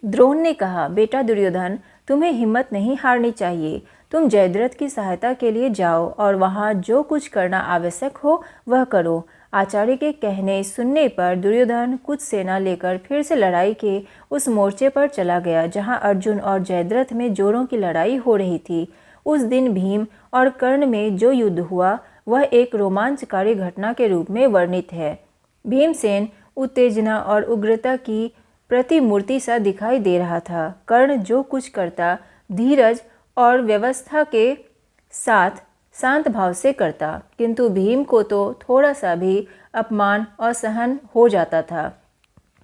द्रोण ने कहा, बेटा दुर्योधन, तुम्हें हिम्मत नहीं हारनी चाहिए। तुम जयद्रथ की सहायता के लिए जाओ और वहाँ जो कुछ करना आवश्यक हो वह करो। आचार्य के कहने सुनने पर दुर्योधन कुछ सेना लेकर फिर से लड़ाई के उस मोर्चे पर चला गया जहाँ अर्जुन और जयद्रथ में जोरों की लड़ाई हो रही थी। उस दिन भीम और कर्ण में जो युद्ध हुआ वह एक रोमांचकारी घटना के रूप में वर्णित है। भीमसेन उत्तेजना और उग्रता की प्रतिमूर्ति सा दिखाई दे रहा था। कर्ण जो कुछ करता धीरज और व्यवस्था के साथ शांत भाव से करता, किंतु भीम को तो थोड़ा सा भी अपमान असहन हो जाता था।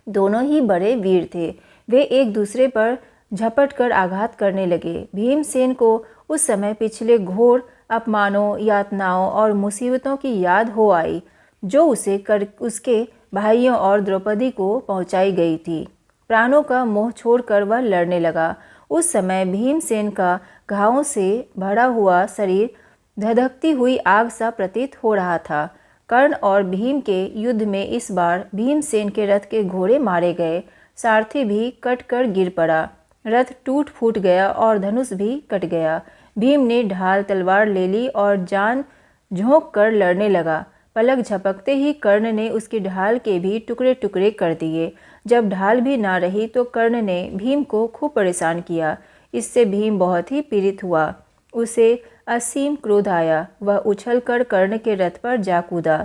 दोनों ही बड़े वीर थे। वे एक दूसरे पर झपट कर आघात करने लगे। भीमसेन को उस समय पिछले घोर अपमानों, यातनाओं और मुसीबतों की याद हो आई जो उसके भाइयों और द्रौपदी को पहुंचाई गई थी। प्राणों का मोह छोड़कर वह लड़ने लगा। उस समय भीमसेन का घावों से भरा हुआ शरीर धधकती हुई आग सा प्रतीत हो रहा था। कर्ण और भीम के युद्ध में इस बार भीमसेन के रथ के घोड़े मारे गए। सारथी भी कट कर गिर पड़ा। रथ टूट फूट गया और धनुष भी कट गया। भीम ने ढाल तलवार ले ली और जान झोंक कर लड़ने लगा। पलक झपकते ही कर्ण ने उसकी ढाल के भी टुकड़े टुकड़े कर दिए। जब ढाल भी ना रही तो कर्ण ने भीम को खूब परेशान किया। इससे भीम बहुत ही पीड़ित हुआ। उसे असीम क्रोध आया। वह उछलकर कर्ण के रथ पर जा कूदा।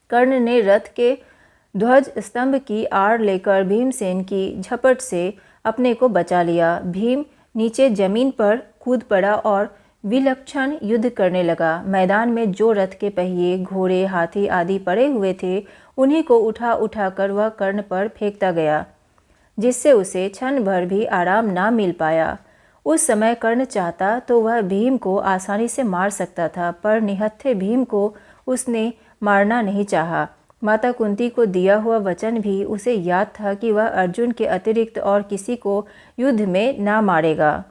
कर्ण ने रथ के ध्वज स्तंभ की आड़ लेकर भीमसेन की झपट से अपने को बचा लिया। भीम नीचे जमीन पर कूद पड़ा और विलक्षण युद्ध करने लगा। मैदान में जो रथ के पहिए, घोड़े, हाथी आदि पड़े हुए थे उन्हीं को उठा उठा कर वह कर्ण पर फेंकता गया, जिससे उसे क्षण भर भी आराम ना मिल पाया। उस समय कर्ण चाहता तो वह भीम को आसानी से मार सकता था, पर निहत्थे भीम को उसने मारना नहीं चाहा। माता कुंती को दिया हुआ वचन भी उसे याद था कि वह अर्जुन के अतिरिक्त और किसी को युद्ध में ना मारेगा।